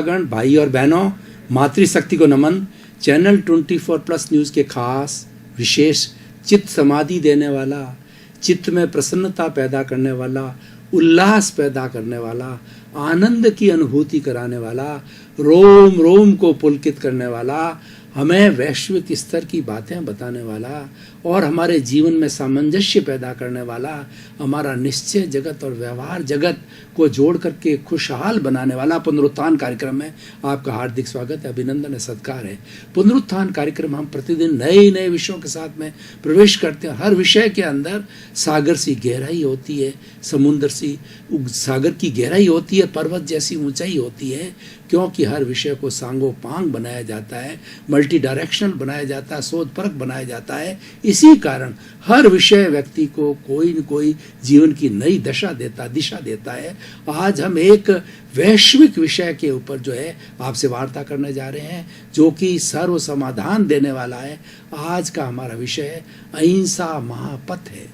गण भाई और बहनों, मातृशक्ति को नमन। चैनल 24+ न्यूज़ के खास विशेष चित्त समाधि देने वाला, चित्त में प्रसन्नता पैदा करने वाला, उल्लास पैदा करने वाला, आनंद की अनुभूति कराने वाला, रोम रोम को पुलकित करने वाला, हमें वैश्विक स्तर की बातें बताने वाला और हमारे जीवन में सामंजस्य पैदा करने वाला, हमारा निश्चय जगत और व्यवहार जगत को जोड़ करके खुशहाल बनाने वाला पुनरुत्थान कार्यक्रम में आपका हार्दिक स्वागत है, अभिनंदन है, सत्कार है। पुनरुत्थान कार्यक्रम हम प्रतिदिन नए नए विषयों के साथ में प्रवेश करते हैं। हर विषय के अंदर सागर सी गहराई होती है, समुद्र सी सागर की गहराई होती है, पर्वत जैसी ऊंचाई होती है, क्योंकि हर विषय को सांगो पांग बनाया जाता है, मल्टी डायरेक्शनल बनाया जाता है, शोध परक बनाया जाता है। इसी कारण हर विषय व्यक्ति को कोई न कोई जीवन की नई दिशा देता है। आज हम एक वैश्विक विषय के ऊपर जो है आपसे वार्ता करने जा रहे हैं, जो कि सर्व समाधान देने वाला है। आज का हमारा विषय अहिंसा महापथ है।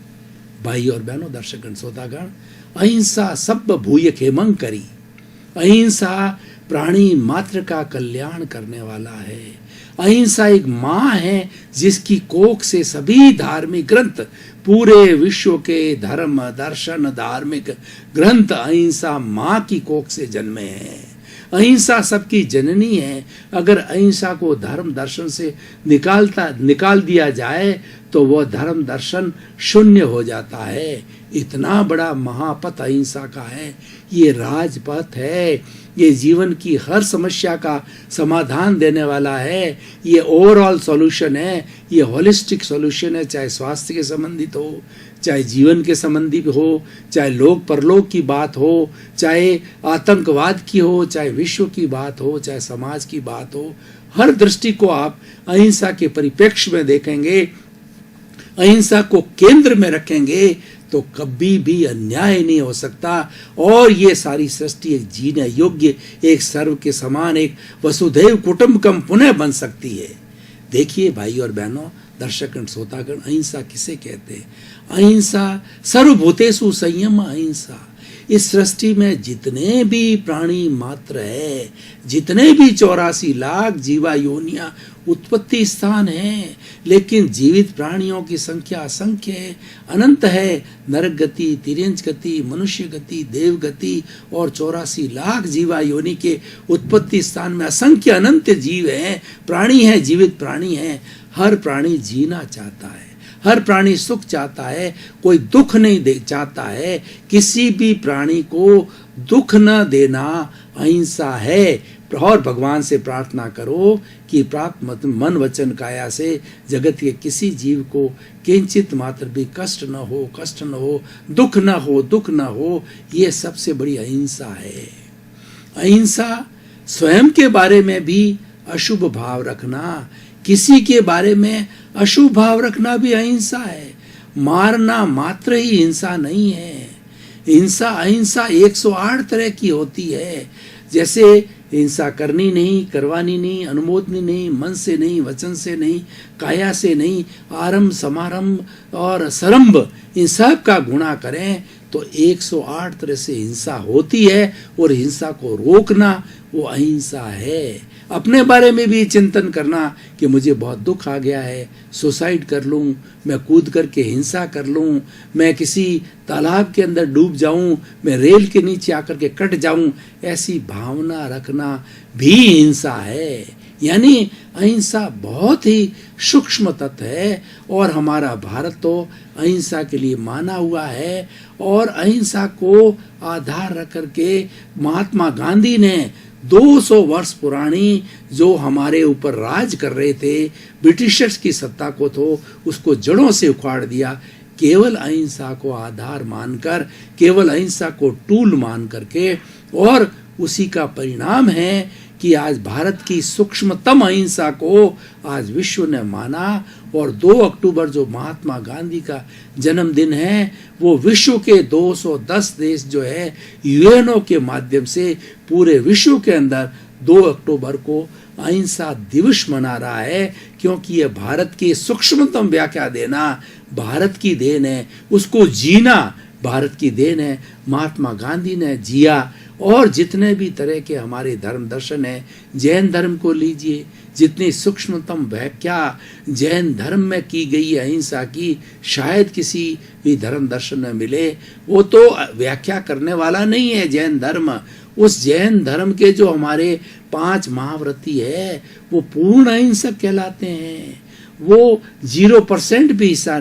भाई और बहनों, दर्शकगण, श्रोतागण, अहिंसा सब भूय खेमं करी। अहिंसा प्राणी मात्र का कल्याण करने वाला है। अहिंसा एक माँ है जिसकी कोख से सभी धार्मिक ग्रंथ, पूरे विश्व के धर्म दर्शन धार्मिक ग्रंथ अहिंसा माँ की कोख से जन्मे हैं। अहिंसा सबकी जननी है। अगर अहिंसा को धर्म दर्शन से निकाल दिया जाए तो वह धर्म दर्शन शून्य हो जाता है। इतना बड़ा महापथ अहिंसा का है। ये राजपथ है, ये जीवन की हर समस्या का समाधान देने वाला है, ये ओवरऑल सॉल्यूशन है, ये होलिस्टिक सॉल्यूशन है। चाहे स्वास्थ्य के संबंधित हो, चाहे जीवन के संबंधित हो, चाहे लोक परलोक की बात हो, चाहे आतंकवाद की हो, चाहे विश्व की बात हो, चाहे समाज की बात हो, हर दृष्टि को आप अहिंसा के परिप्रेक्ष्य में देखेंगे, अहिंसा को केंद्र में रखेंगे तो कभी भी अन्याय नहीं हो सकता। और ये सारी सृष्टि एक जीने योग्य, एक सर्व के समान, एक वसुधैव कुटुंबकम पुनः बन सकती है। देखिए भाई और बहनों, दर्शकगण, श्रोतागण, अहिंसा किसे कहते हैं? अहिंसा सर्वभूतेषु संयम अहिंसा। इस सृष्टि में जितने भी प्राणी मात्र है, जितने भी 84 लाख जीवा योनियां उत्पत्ति स्थान है, लेकिन जीवित प्राणियों की संख्या असंख्य है, अनंत है। नरक गति, तिर्यंच गति, मनुष्य गति, देव गति और 84 लाख जीवा योनि के उत्पत्ति स्थान में असंख्य अनंत जीव हैं, प्राणी हैं, जीवित प्राणी हैं। हर प्राणी जीना चाहता है, हर प्राणी सुख चाहता है, कोई दुख नहीं चाहता है। किसी भी प्राणी को दुख न देना अहिंसा है। और भगवान से प्रार्थना करो कि प्राप्त मन वचन काया से जगत के किसी जीव को किंचित मात्र भी कष्ट न हो, दुख न हो। ये सबसे बड़ी अहिंसा है। अहिंसा स्वयं के बारे में भी अशुभ भाव रखना, किसी के बारे में अशुभ भाव रखना भी अहिंसा है। मारना मात्र ही हिंसा नहीं है। अहिंसा 108 तरह की होती है। जैसे हिंसा करनी नहीं, करवानी नहीं, अनुमोदनी नहीं, मन से नहीं, वचन से नहीं, काया से नहीं, आरंभ समारंभ और सरंभ, इन सब का गुणा करें तो 108 तरह से हिंसा होती है। और हिंसा को रोकना वो अहिंसा है। अपने बारे में भी चिंतन करना कि मुझे बहुत दुख आ गया है, सुसाइड कर लूं, मैं कूद करके हिंसा कर लूं, मैं किसी तालाब के अंदर डूब जाऊं, मैं रेल के नीचे आकर के कट जाऊं, ऐसी भावना रखना भी हिंसा है। यानी अहिंसा बहुत ही सूक्ष्म तत्व है। और हमारा भारत तो अहिंसा के लिए माना हुआ है। और अहिंसा को आधार रख करके महात्मा गांधी ने 200 वर्ष पुरानी जो हमारे ऊपर राज कर रहे थे, ब्रिटिशर्स की सत्ता को तो उसको जड़ों से उखाड़ दिया। केवल अहिंसा को आधार मानकर, केवल अहिंसा को टूल मान करके, और उसी का परिणाम है कि आज भारत की सूक्ष्मतम अहिंसा को आज विश्व ने माना। और 2 अक्टूबर जो महात्मा गांधी का जन्मदिन है, वो विश्व के 210 देश जो है यूएनओ के माध्यम से पूरे विश्व के अंदर 2 अक्टूबर को अहिंसा दिवस मना रहा है। क्योंकि ये भारत की सूक्ष्मतम व्याख्या देना भारत की देन है, उसको जीना भारत की देन है। महात्मा गांधी ने जिया और जितने भी तरह के हमारे धर्म दर्शन है, जैन धर्म को लीजिए, जितनी सूक्ष्मतम व्याख्या जैन धर्म में की गई अहिंसा की शायद किसी भी धर्म दर्शन में मिले। वो तो व्याख्या करने वाला नहीं है जैन धर्म। उस जैन धर्म के जो हमारे 5 महाव्रती है वो पूर्ण अहिंसक कहलाते हैं। वो 0% भी हिंसा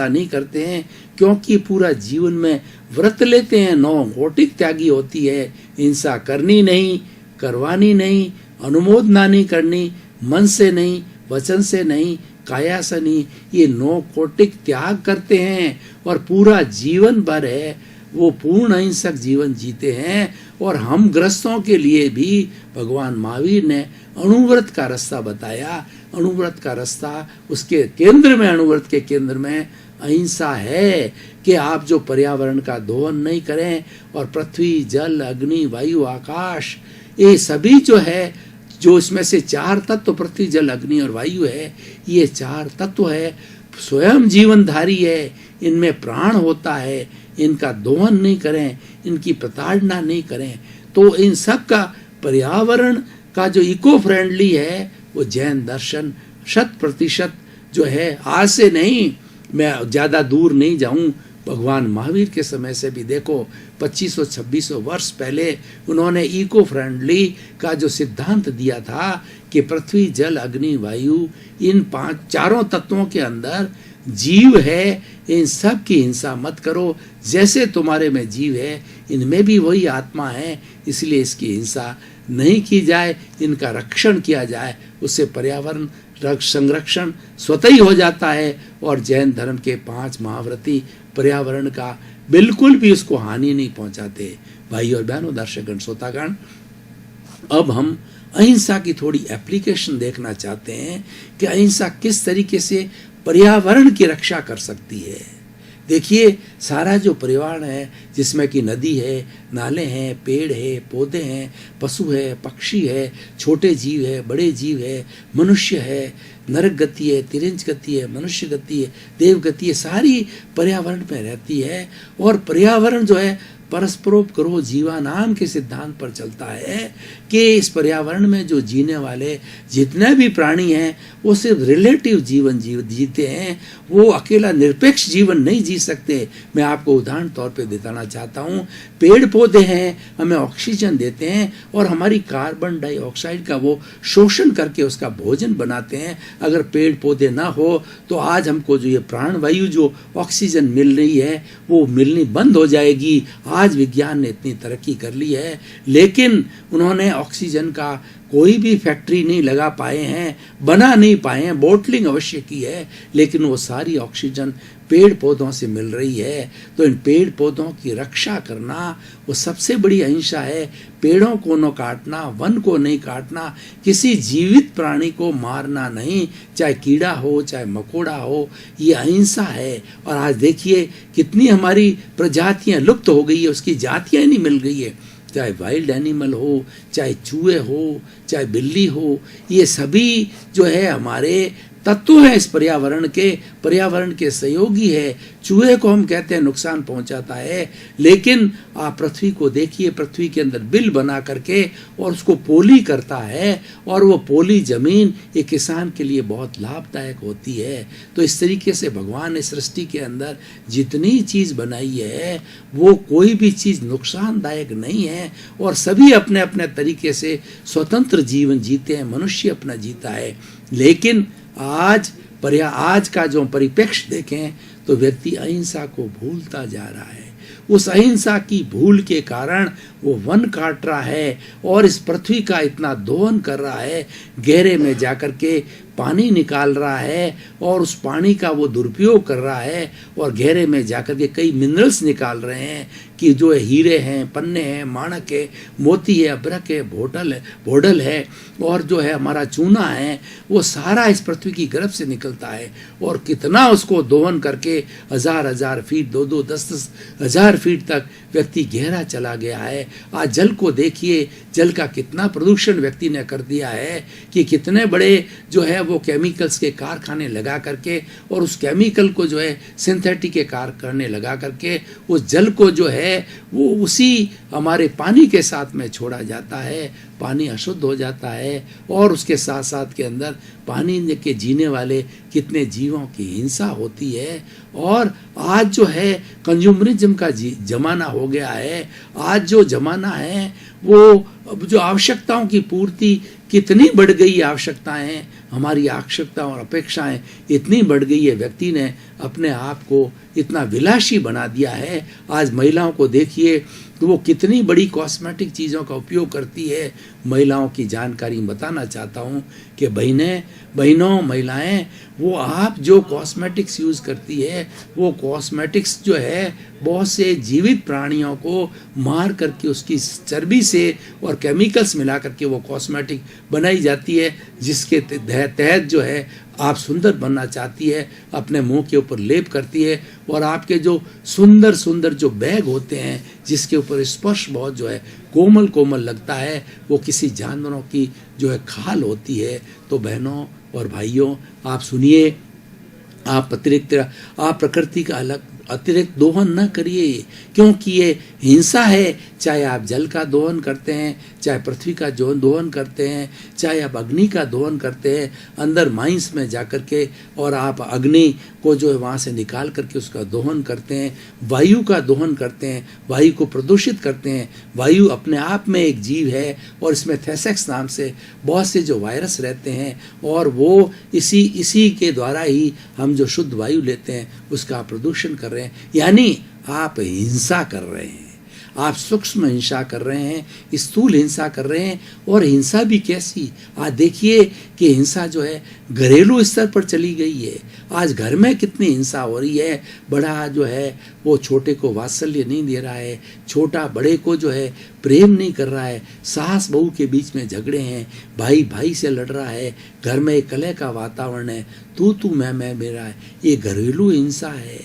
नहीं करते हैं, क्योंकि पूरा जीवन में व्रत लेते हैं। 9 कोटिक त्यागी होती है, हिंसा करनी नहीं, करवानी नहीं, अनुमोदना नहीं करनी, मन से नहीं, वचन से नहीं, काया से नहीं, ये 9 कोटिक त्याग करते हैं और पूरा जीवन भर है वो पूर्ण अहिंसक जीवन जीते हैं। और हम ग्रस्तों के लिए भी भगवान महावीर ने अणुव्रत का रास्ता बताया। अणुव्रत का रास्ता, उसके केंद्र में, अणुव्रत के केंद्र में अहिंसा है कि आप जो पर्यावरण का दोहन नहीं करें और पृथ्वी, जल, अग्नि, वायु, आकाश, ये सभी जो है, जो इसमें से 4 तत्व पृथ्वी, जल, अग्नि और वायु है, ये 4 तत्व है, स्वयं जीवनधारी है, इनमें प्राण होता है, इनका दोहन नहीं करें, इनकी प्रताड़ना नहीं करें, तो इन सब का पर्यावरण का जो इको फ्रेंडली है वो जैन दर्शन 100% जो है। आज से नहीं, मैं ज़्यादा दूर नहीं जाऊं, भगवान महावीर के समय से भी देखो 2500-2600 वर्ष पहले उन्होंने इको फ्रेंडली का जो सिद्धांत दिया था कि पृथ्वी, जल, अग्नि, वायु, इन 4 तत्वों के अंदर जीव है, इन सब की हिंसा मत करो। जैसे तुम्हारे में जीव है, इनमें भी वही आत्मा है, इसलिए इसकी हिंसा नहीं की जाए, इनका रक्षण किया जाए। उससे पर्यावरण संरक्षण स्वतः ही हो जाता है। और जैन धर्म के 5 महाव्रती पर्यावरण का बिल्कुल भी उसको हानि नहीं पहुंचाते। भाई और बहनों, दर्शकगण, श्रोतागण, अब हम अहिंसा की थोड़ी एप्लीकेशन देखना चाहते हैं कि अहिंसा किस तरीके से पर्यावरण की रक्षा कर सकती है। देखिए, सारा जो पर्यावरण है, जिसमें कि नदी है, नाले हैं, पेड़ है, पौधे हैं, पशु है, पक्षी है, छोटे जीव है, बड़े जीव है, मनुष्य है, नरक गति है, तिरंज गति है, मनुष्य गति है, देव गति है, सारी पर्यावरण में रहती है। और पर्यावरण जो है परस्परोपकारो जीवानाम के सिद्धांत पर चलता है कि इस पर्यावरण में जो जीने वाले जितने भी प्राणी हैं वो सिर्फ रिलेटिव जीवन जीते हैं, वो अकेला निरपेक्ष जीवन नहीं जी सकते। मैं आपको उदाहरण तौर पे बताना चाहता हूँ। पेड़ पौधे हैं, हमें ऑक्सीजन देते हैं और हमारी कार्बन डाइऑक्साइड का वो शोषण करके उसका भोजन बनाते हैं। अगर पेड़ पौधे ना हो तो आज हमको जो ये प्राणवायु जो ऑक्सीजन मिल रही है वो मिलनी बंद हो जाएगी। आज विज्ञान ने इतनी तरक्की कर ली है, लेकिन उन्होंने ऑक्सीजन का कोई भी फैक्ट्री नहीं लगा पाए हैं, बना नहीं पाए हैं। बोटलिंग अवश्य की है, लेकिन वो सारी ऑक्सीजन पेड़ पौधों से मिल रही है। तो इन पेड़ पौधों की रक्षा करना वो सबसे बड़ी अहिंसा है। पेड़ों को न काटना, वन को नहीं काटना, किसी जीवित प्राणी को मारना नहीं, चाहे कीड़ा हो चाहे मकोड़ा हो, ये अहिंसा है। और आज देखिए कितनी हमारी प्रजातियां लुप्त हो गई है, उसकी जातियां नहीं मिल गई है। चाहे वाइल्ड एनिमल हो, चाहे चूहे हो, चाहे बिल्ली हो, ये सभी जो है हमारे तत्व है इस पर्यावरण के सहयोगी है। चूहे को हम कहते हैं नुकसान पहुंचाता है, लेकिन आप पृथ्वी को देखिए, पृथ्वी के अंदर बिल बना करके और उसको पोली करता है, और वो पोली जमीन एक किसान के लिए बहुत लाभदायक होती है। तो इस तरीके से भगवान ने सृष्टि के अंदर जितनी चीज बनाई है वो कोई भी चीज नुकसानदायक नहीं है, और सभी अपने अपने तरीके से स्वतंत्र जीवन जीते हैं। मनुष्य अपना जीता है, लेकिन आज का जो परिप्रेक्ष्य देखें तो व्यक्ति अहिंसा को भूलता जा रहा है। उस अहिंसा की भूल के कारण वो वन काट रहा है और इस पृथ्वी का इतना दोहन कर रहा है, गहरे में जाकर के पानी निकाल रहा है और उस पानी का वो दुरुपयोग कर रहा है, और गहरे में जाकर के कई मिनरल्स निकाल रहे हैं कि जो है हीरे हैं, पन्ने हैं, माणक है, मोती है, अभ्रक है, भोडल है, और जो है हमारा चूना है, वो सारा इस पृथ्वी की गर्भ से निकलता है। और कितना उसको दोहन करके 1000-1000 फीट, 2-2, 10-10 हज़ार फीट तक व्यक्ति गहरा चला गया है। आज जल को देखिए, जल का कितना प्रदूषण व्यक्ति ने कर दिया है कि कितने बड़े जो है वो केमिकल्स के कारखाने लगा करके और उस केमिकल को जो है सिंथेटिक के कारखाने लगा करके उस जल को जो है वो उसी हमारे पानी के साथ में छोड़ा जाता है। पानी अशुद्ध हो जाता है और उसके साथ साथ के अंदर पानी के जीने वाले कितने जीवों की हिंसा होती है। और आज जो है कंज्यूमरिज्म का जमाना हो गया है। आज जो जमाना है वो जो आवश्यकताओं की पूर्ति कितनी बढ़ गई, आवश्यकताएं, हमारी आवश्यकताएं और अपेक्षाएं इतनी बढ़ गई है, व्यक्ति ने अपने आप को इतना विलासी बना दिया है। आज महिलाओं को देखिए तो वो कितनी बड़ी कॉस्मेटिक चीज़ों का उपयोग करती है। महिलाओं की जानकारी बताना चाहता हूँ कि बहनों महिलाएं, वो आप जो कॉस्मेटिक्स यूज़ करती है वो कॉस्मेटिक्स जो है बहुत से जीवित प्राणियों को मार करके उसकी चर्बी से और केमिकल्स मिला करके वो कॉस्मेटिक बनाई जाती है, जिसके तहत जो है आप सुंदर बनना चाहती है, अपने मुंह के ऊपर लेप करती है और आपके जो सुंदर सुंदर जो बैग होते हैं जिसके ऊपर स्पर्श बहुत जो है कोमल कोमल लगता है, वो किसी जानवरों की जो है खाल होती है। तो बहनों और भाइयों, आप सुनिए, आप प्रकृति का अतिरिक्त दोहन न करिए, क्योंकि ये हिंसा है। चाहे आप जल का दोहन करते हैं, चाहे पृथ्वी का दोहन करते हैं, चाहे आप अग्नि का दोहन करते हैं अंदर माइंस में जा कर के, और आप अग्नि को जो है वहाँ से निकाल करके उसका दोहन करते हैं, वायु का दोहन करते हैं, वायु को प्रदूषित करते हैं। वायु अपने आप में एक जीव है और इसमें थेसेक्स नाम से बहुत से जो वायरस रहते हैं और वो इसी के द्वारा ही हम जो शुद्ध वायु लेते हैं उसका प्रदूषण कर रहे हैं। यानी आप हिंसा कर रहे हैं, आप सूक्ष्म हिंसा कर रहे हैं, स्थूल हिंसा कर रहे हैं। और हिंसा भी कैसी, आज देखिए कि हिंसा जो है घरेलू स्तर पर चली गई है। आज घर में कितनी हिंसा हो रही है। बड़ा जो है वो छोटे को वात्सल्य नहीं दे रहा है, छोटा बड़े को जो है प्रेम नहीं कर रहा है, सास बहू के बीच में झगड़े हैं, भाई भाई से लड़ रहा है, घर में एक कलह का वातावरण है, तू मैं मेरा है। ये घरेलू हिंसा है।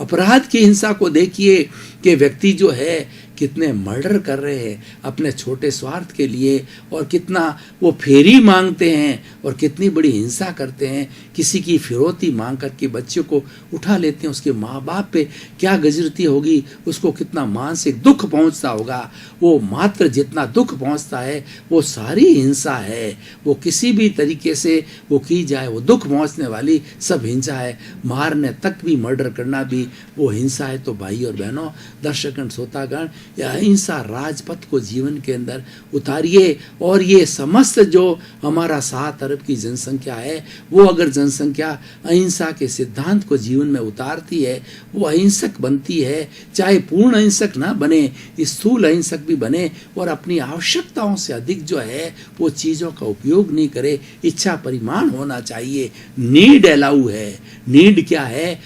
अपराध की हिंसा को देखिए कि व्यक्ति जो है कितने मर्डर कर रहे हैं अपने छोटे स्वार्थ के लिए, और कितना वो फेरी मांगते हैं और कितनी बड़ी हिंसा करते हैं। किसी की फिरौती मांग करके बच्चे को उठा लेते हैं, उसके माँ बाप पे क्या गजरती होगी, उसको कितना मानसिक दुख पहुंचता होगा। वो मात्र जितना दुख पहुंचता है वो सारी हिंसा है। वो किसी भी तरीके से वो की जाए वो दुख पहुंचने वाली सब हिंसा है। मारने तक भी, मर्डर करना भी वो हिंसा है। तो भाई और बहनों, दर्शकगण, श्रोतागण, अहिंसा राजपथ को जीवन के अंदर उतारिए। और ये समस्त जो हमारा 7 अरब की जनसंख्या है, वो अगर जनसंख्या अहिंसा के सिद्धांत को जीवन में उतारती है, वो अहिंसक बनती है। चाहे पूर्ण अहिंसक ना बने, स्थूल अहिंसक भी बने और अपनी आवश्यकताओं से अधिक जो है वो चीज़ों का उपयोग नहीं करे। इच्छा परिमाण होना चाहिए। नीड अलाउ है। नीड क्या है?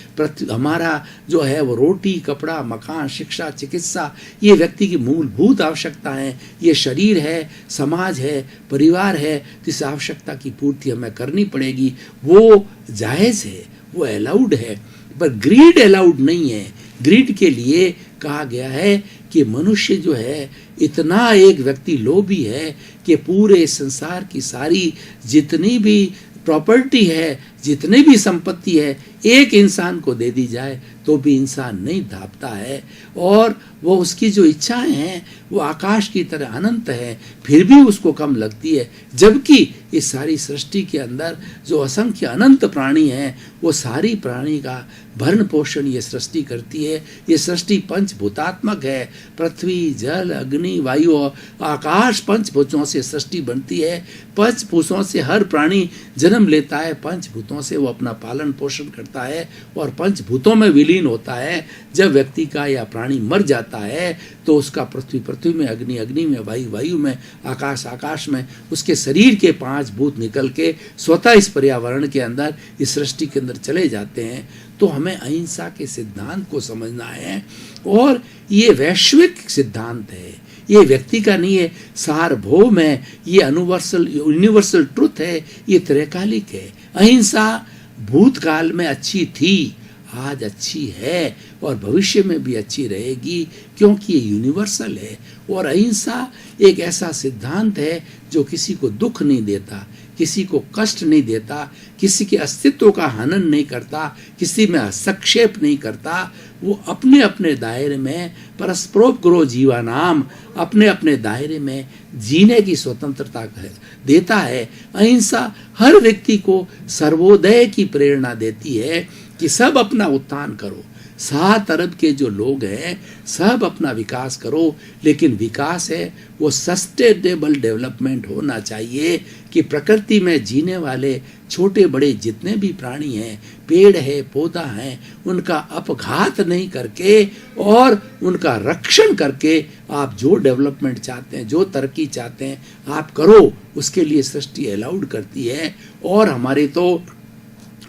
हमारा जो है वो रोटी, कपड़ा, मकान, शिक्षा, चिकित्सा, ये व्यक्ति की मूलभूत आवश्यकता है। ये शरीर है, समाज है, परिवार है, तो इस आवश्यकता की पूर्ति हमें करनी पड़ेगी। वो जायज़ है, वो अलाउड है, पर ग्रीड अलाउड नहीं है। ग्रीड के लिए कहा गया है कि मनुष्य जो है इतना एक व्यक्ति लोभी है कि पूरे संसार की सारी जितनी भी प्रॉपर्टी है, जितनी भी संपत्ति है, एक इंसान को दे दी जाए तो भी इंसान नहीं धापता है। और वो उसकी जो इच्छाएं हैं वो आकाश की तरह अनंत है, फिर भी उसको कम लगती है। जबकि इस सारी सृष्टि के अंदर जो असंख्य अनंत प्राणी हैं, वो सारी प्राणी का भरण पोषण ये सृष्टि करती है। ये सृष्टि पंचभूतात्मक है। पृथ्वी, जल, अग्नि, वायु और आकाश पंचभूतों से सृष्टि बनती है। पंचभूतों से हर प्राणी जन्म लेता है, पंचभूतों से वो अपना पालन पोषण करता है और पंचभूतों में विलीन होता है। जब व्यक्ति का या प्राणी मर जाता है तो उसका पृथ्वी में, अग्नि में, वायु में, आकाश में उसके शरीर के 5 भूत निकल के स्वतः इस पर्यावरण के अंदर, इस सृष्टि के अंदर चले जाते हैं। तो हमें अहिंसा के सिद्धांत को समझना है और ये वैश्विक सिद्धांत है, ये व्यक्ति का नहीं है, सार्वभौम है, ये यूनिवर्सल ट्रुथ है, ये त्रैकालिक है। अहिंसा भूतकाल में अच्छी थी, आज अच्छी है और भविष्य में भी अच्छी रहेगी, क्योंकि ये यूनिवर्सल है। और अहिंसा एक ऐसा सिद्धांत है जो किसी को दुख नहीं देता, किसी को कष्ट नहीं देता, किसी के अस्तित्व का हनन नहीं करता, किसी में हस्तक्षेप नहीं करता। वो अपने अपने दायरे में परस्परोपग्रो जीवानाम, अपने अपने दायरे में जीने की स्वतंत्रता देता है। अहिंसा हर व्यक्ति को सर्वोदय की प्रेरणा देती है कि सब अपना उत्थान करो, 7 अरब के जो लोग हैं सब अपना विकास करो, लेकिन विकास है वो सस्टेनेबल डेवलपमेंट होना चाहिए कि प्रकृति में जीने वाले छोटे बड़े जितने भी प्राणी हैं, पेड़ है, पौधा है, उनका अपघात नहीं करके और उनका रक्षण करके आप जो डेवलपमेंट चाहते हैं, जो तरक्की चाहते हैं आप करो, उसके लिए सृष्टि अलाउड करती है। और हमारे तो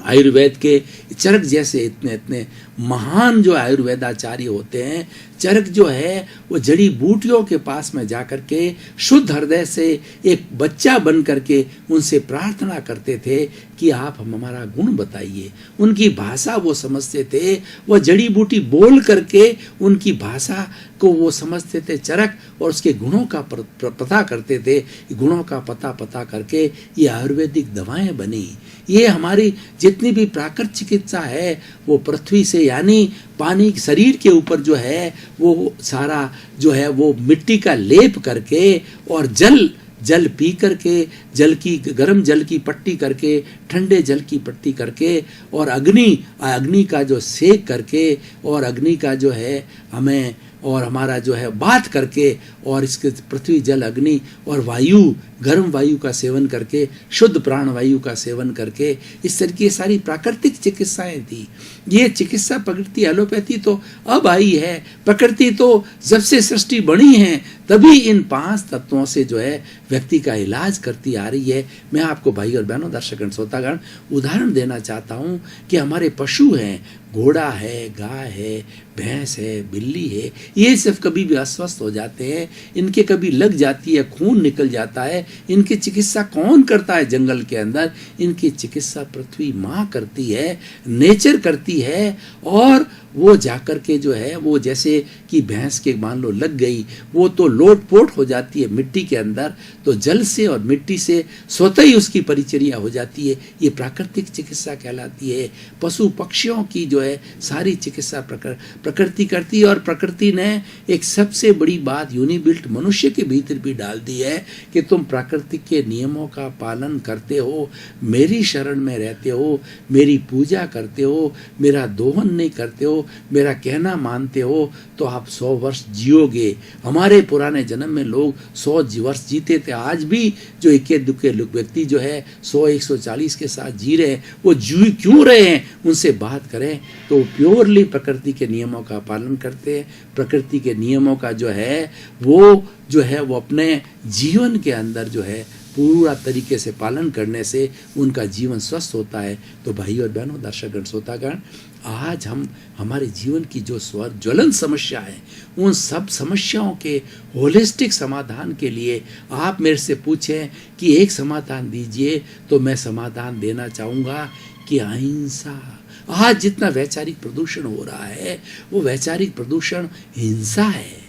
आयुर्वेद के चरक जैसे इतने इतने महान जो आयुर्वेदाचार्य होते हैं, चरक जो है वो जड़ी बूटियों के पास में जाकर के शुद्ध हृदय से एक बच्चा बन करके उनसे प्रार्थना करते थे कि आप हमारा गुण बताइए। उनकी भाषा वो समझते थे, वो जड़ी बूटी बोल करके उनकी भाषा को वो समझते थे चरक, और उसके गुणों का पता करते थे। गुणों का पता करके ये आयुर्वेदिक दवाएं बनी। ये हमारी जितनी भी प्राकृतिक चिकित्सा है वो पृथ्वी से, यानी पानी शरीर के ऊपर जो है वो सारा जो है वो मिट्टी का लेप करके और जल पी करके, जल की गर्म जल की पट्टी करके, ठंडे जल की पट्टी करके, और अग्नि का जो सेक करके, और अग्नि का जो है हमें और हमारा जो है बात करके, और इसके पृथ्वी जल अग्नि और वायु, गर्म वायु का सेवन करके, शुद्ध प्राण वायु का सेवन करके, इस तरह की सारी प्राकृतिक चिकित्साएं थी। ये चिकित्सा प्रकृति एलोपैथी तो अब आई है। प्रकृति तो जब से सृष्टि बनी है तभी इन 5 तत्वों से जो है व्यक्ति का इलाज करती आ रही है। मैं आपको भाई और बहनों, दर्शकगण, श्रोतागण उदाहरण देना चाहता हूँ कि हमारे पशु हैं, घोड़ा है, गाय है, भैंस है, बिल्ली है, ये सब कभी भी अस्वस्थ हो जाते हैं, इनके कभी लग जाती है, खून निकल जाता है, इनकी चिकित्सा कौन करता है जंगल के अंदर? इनकी चिकित्सा पृथ्वी माँ करती है, नेचर करती है। और वो जाकर के जो है वो जैसे कि भैंस के मान लो लग गई, वो तो लोटपोट हो जाती है मिट्टी के अंदर, तो जल से और मिट्टी से स्वतः ही उसकी परिचर्या हो जाती है। ये प्राकृतिक चिकित्सा कहलाती है। पशु पक्षियों की जो है सारी चिकित्सा प्रकृति करती है। और प्रकृति ने एक सबसे बड़ी बात यूनिबिल्ट मनुष्य के भीतर भी डाल दी है कि तुम प्राकृतिक के नियमों का पालन करते हो, मेरी शरण में रहते हो, मेरी पूजा करते हो, मेरा दोहन नहीं करते हो, मेरा कहना मानते हो, तो आप 100 वर्ष जियोगे। हमारे पुराने जन्म में लोग 100 वर्ष जीते थे। आज भी जो इक्के दुक्के व्यक्ति जो है 100-140 के साथ जी रहे हैं, वो जी क्यों रहे हैं? उनसे बात करें तो प्योरली प्रकृति के नियमों का पालन करते हैं। प्रकृति के नियमों का जो है वो अपने जीवन के अंदर जो है पूरा तरीके से पालन करने से उनका जीवन स्वस्थ होता है। तो भाई और बहनों, दर्शकगण, श्रोतागण, आज हम हमारे जीवन की जो ज्वलन समस्या है, उन सब समस्याओं के होलिस्टिक समाधान के लिए आप मेरे से पूछें कि एक समाधान दीजिए, तो मैं समाधान देना चाहूँगा कि अहिंसा। आज जितना वैचारिक प्रदूषण हो रहा है वो वैचारिक प्रदूषण हिंसा है।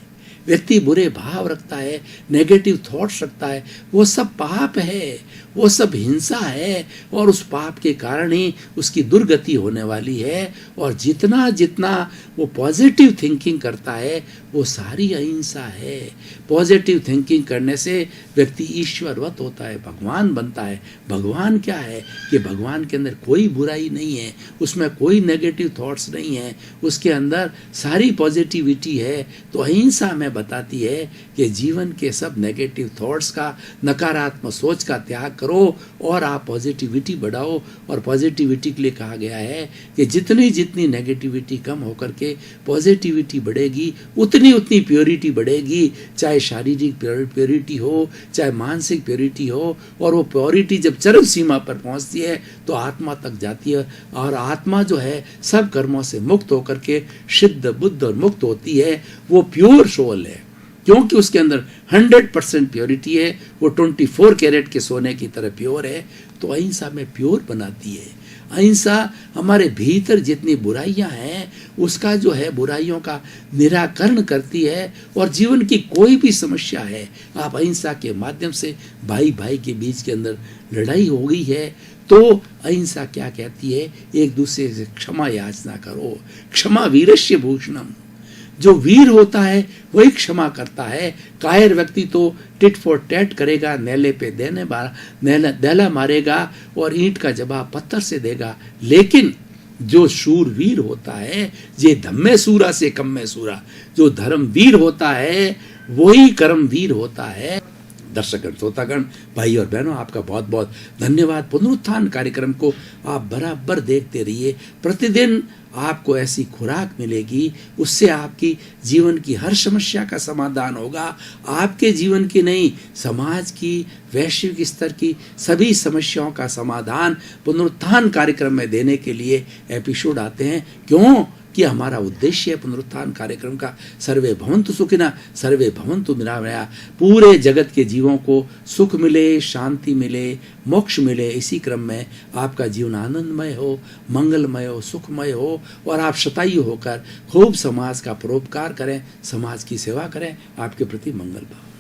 व्यक्ति बुरे भाव रखता है, नेगेटिव थॉट्स रखता है, वो सब पाप है, वो सब हिंसा है, और उस पाप के कारण ही उसकी दुर्गति होने वाली है। और जितना जितना वो पॉजिटिव थिंकिंग करता है वो सारी अहिंसा है। पॉजिटिव थिंकिंग करने से व्यक्ति ईश्वरवत होता है, भगवान बनता है। भगवान क्या है कि भगवान के अंदर कोई बुराई नहीं है, उसमें कोई नेगेटिव थॉट्स नहीं है, उसके अंदर सारी पॉजिटिविटी है। तो अहिंसा हमें बताती है कि जीवन के सब नेगेटिव थॉट्स का, नकारात्मक सोच का त्याग करो और आप पॉजिटिविटी बढ़ाओ। और पॉजिटिविटी के लिए कहा गया है कि जितनी जितनी नेगेटिविटी कम होकर के पॉजिटिविटी बढ़ेगी, उतनी उतनी प्योरिटी बढ़ेगी, चाहे शारीरिक प्योरिटी हो, चाहे मानसिक प्योरिटी हो। और वो प्योरिटी जब चरम सीमा पर पहुंचती है तो आत्मा तक जाती है, और आत्मा जो है सब कर्मों से मुक्त होकर के शुद्ध बुद्ध और मुक्त होती है। वो प्योर सोल है, क्योंकि उसके अंदर 100% प्योरिटी है। वो 24 कैरेट के सोने की तरह प्योर है। तो अहिंसा में प्योर बनाती है। अहिंसा हमारे भीतर जितनी बुराइयां हैं उसका जो है बुराइयों का निराकरण करती है, और जीवन की कोई भी समस्या है आप अहिंसा के माध्यम से भाई भाई के बीच के अंदर लड़ाई हो गई है तो अहिंसा क्या कहती है, एक दूसरे से क्षमा याचना करो। क्षमा वीरस्य भूषणम, जो वीर होता है वही क्षमा करता है। कायर व्यक्ति तो टिट फॉर टैट करेगा, नेले पे देला मारेगा और ईंट का जवाब पत्थर से देगा। लेकिन जो शूरवीर होता है, जे धम्मे सूरा से कम में सूरा, जो धर्मवीर होता है वही कर्मवीर होता है। दर्शकगण, श्रोतागण, भाई और बहनों, आपका बहुत बहुत धन्यवाद। पुनरुत्थान कार्यक्रम को आप बराबर देखते रहिए। प्रतिदिन आपको ऐसी खुराक मिलेगी, उससे आपकी जीवन की हर समस्या का समाधान होगा। आपके जीवन की नहीं, समाज की, वैश्विक स्तर की सभी समस्याओं का समाधान पुनरुत्थान कार्यक्रम में देने के लिए एपिसोड आते हैं। क्यों कि हमारा उद्देश्य है पुनरुत्थान कार्यक्रम का सर्वे भवन्तु सुखिनः सर्वे भवन्तु निरामया, पूरे जगत के जीवों को सुख मिले, शांति मिले, मोक्ष मिले। इसी क्रम में आपका जीवन आनंदमय हो, मंगलमय हो, सुखमय हो और आप शतायु होकर खूब समाज का परोपकार करें, समाज की सेवा करें। आपके प्रति मंगल भाव।